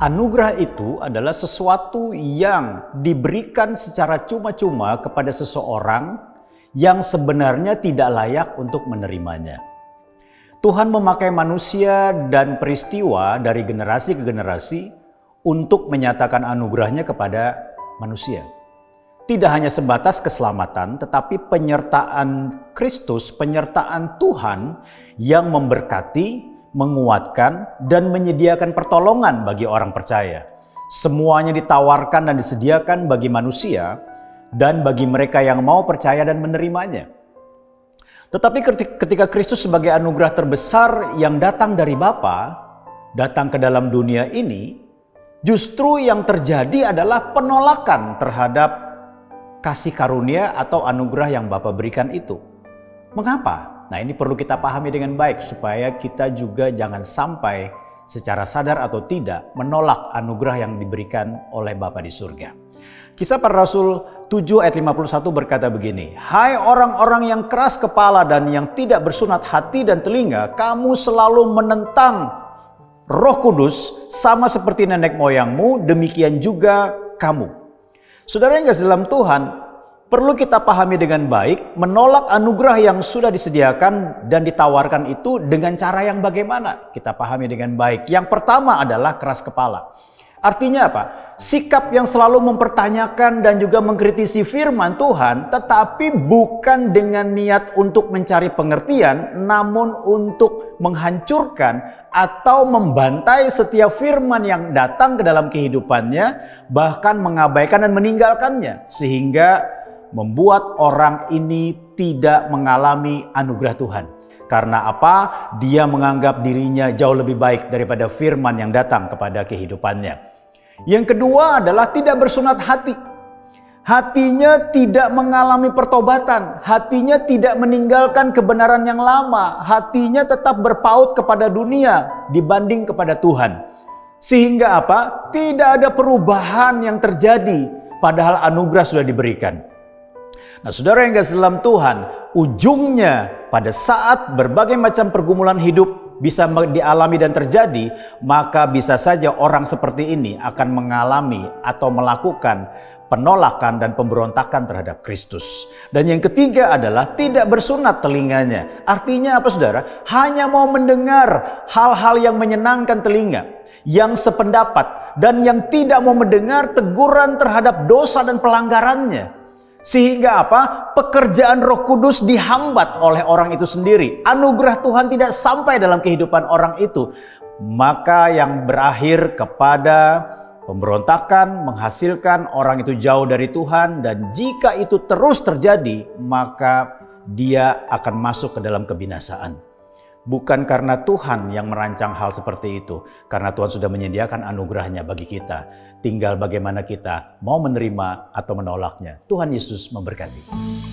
Anugerah itu adalah sesuatu yang diberikan secara cuma-cuma kepada seseorang yang sebenarnya tidak layak untuk menerimanya. Tuhan memakai manusia dan peristiwa dari generasi ke generasi untuk menyatakan anugerahnya kepada manusia. Tidak hanya sebatas keselamatan, tetapi penyertaan Kristus, penyertaan Tuhan yang memberkati, menguatkan, dan menyediakan pertolongan bagi orang percaya. Semuanya ditawarkan dan disediakan bagi manusia dan bagi mereka yang mau percaya dan menerimanya. Tetapi ketika Kristus sebagai anugerah terbesar yang datang dari Bapa, datang ke dalam dunia ini, justru yang terjadi adalah penolakan terhadap kasih karunia atau anugerah yang Bapa berikan itu. Mengapa? Nah, ini perlu kita pahami dengan baik supaya kita juga jangan sampai secara sadar atau tidak menolak anugerah yang diberikan oleh Bapa di surga. Kisah Para Rasul 7 ayat 51 berkata begini, "Hai orang-orang yang keras kepala dan yang tidak bersunat hati dan telinga, kamu selalu menentang Roh Kudus sama seperti nenek moyangmu, demikian juga kamu." Saudara yang kasih dalam Tuhan, perlu kita pahami dengan baik, menolak anugerah yang sudah disediakan dan ditawarkan itu dengan cara yang bagaimana? Kita pahami dengan baik. Yang pertama adalah keras kepala. Artinya apa? Sikap yang selalu mempertanyakan dan juga mengkritisi firman Tuhan, tetapi bukan dengan niat untuk mencari pengertian, namun untuk menghancurkan atau membantai setiap firman yang datang ke dalam kehidupannya, bahkan mengabaikan dan meninggalkannya, sehingga membuat orang ini tidak mengalami anugerah Tuhan. Karena apa? Dia menganggap dirinya jauh lebih baik daripada firman yang datang kepada kehidupannya. Yang kedua adalah tidak bersunat hati. Hatinya tidak mengalami pertobatan. Hatinya tidak meninggalkan kebenaran yang lama. Hatinya tetap berpaut kepada dunia dibanding kepada Tuhan. Sehingga apa? Tidak ada perubahan yang terjadi padahal anugerah sudah diberikan. Nah, saudara yang kasih dalam Tuhan, ujungnya pada saat berbagai macam pergumulan hidup bisa dialami dan terjadi, maka bisa saja orang seperti ini akan mengalami atau melakukan penolakan dan pemberontakan terhadap Kristus. Dan yang ketiga adalah tidak bersunat telinganya. Artinya apa, saudara? Hanya mau mendengar hal-hal yang menyenangkan telinga, yang sependapat, dan yang tidak mau mendengar teguran terhadap dosa dan pelanggarannya. Sehingga apa? Pekerjaan Roh Kudus dihambat oleh orang itu sendiri. Anugerah Tuhan tidak sampai dalam kehidupan orang itu. Maka yang berakhir kepada pemberontakan menghasilkan orang itu jauh dari Tuhan. Dan jika itu terus terjadi, maka dia akan masuk ke dalam kebinasaan. Bukan karena Tuhan yang merancang hal seperti itu. Karena Tuhan sudah menyediakan anugerahnya bagi kita. Tinggal bagaimana kita mau menerima atau menolaknya. Tuhan Yesus memberkati.